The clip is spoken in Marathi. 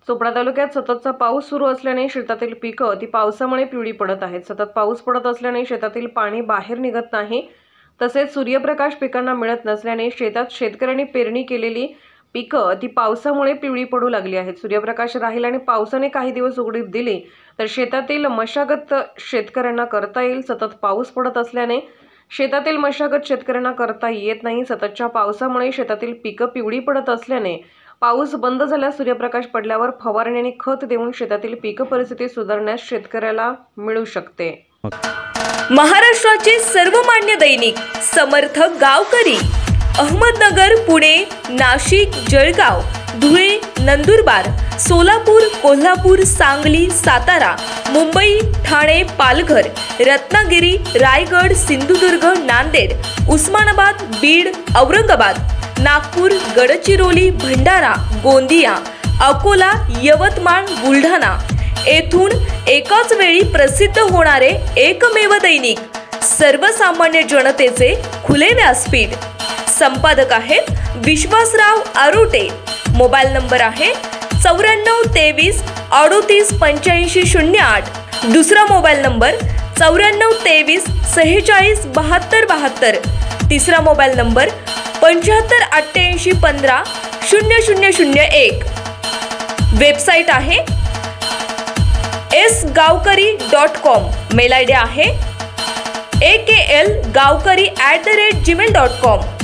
चोपडा तालुक्यात सततचा पाऊस सुरू असल्याने शेतातील पिकं ती पावसामुळे पिवळी पडत आहेत। सतत पाऊस पडत असल्याने शेतातील पाणी बाहेर निघत नाही। तसेच सूर्यप्रकाश पिकांना मिळत नसल्याने शेतात शेतकऱ्यांनी पेरणी केलेली पिकं ती पावसामुळे पिवळी पडू लागली आहेत। सूर्यप्रकाश राहील आणि पावसाने काही दिवस उघडीप दिली तर शेतातील मशागत शेतकऱ्यांना करता येईल। सतत पाऊस पडत असल्याने शेतातील मशागत शेतकऱ्यांना करता येत नाही। सततच्या पावसामुळे शेतातील पिकं पिवळी पडत असल्याने पाऊस बंद झाल्यास सूर्यप्रकाश पडल्यावर फवारणी आणि खत देऊन शेतातील पीक परिस्थिती सुधारण्यास शेतकऱ्याला मिळू शकते। महाराष्ट्राचे सर्वमान्य दैनिक समर्थ गावकरी अहमदनगर, पुणे, नाशिक, जळगाव, धुळे, नंदुरबार, सोलापूर, कोल्हापूर, सांगली, सातारा, मुंबई, ठाणे, पालघर, रत्नागिरी, रायगड, सिंधुदुर्ग, नांदेड, उस्मानाबाद, बीड, औरंगाबाद, नागपूर, गडचिरोली, भंडारा, गोंदिया, अकोला, यवतमाळ, बुलढाणा येथून एकाच वेळी प्रसिद्ध होणारे एकमेव दैनिक, सर्वसामान्य जनतेचे खुले व्यासपीठ। संपादक आहेत विश्वासराव आरोटे। मोबाईल नंबर आहे 9423 38 85 08। दुसरा मोबाईल नंबर 9423 46 72 72। तिसरा मोबाईल नंबर 75 88 15 0001। वेबसाईट आहे sgavkari.com। मेल आयडी आहे akl gavkari@gmail.com।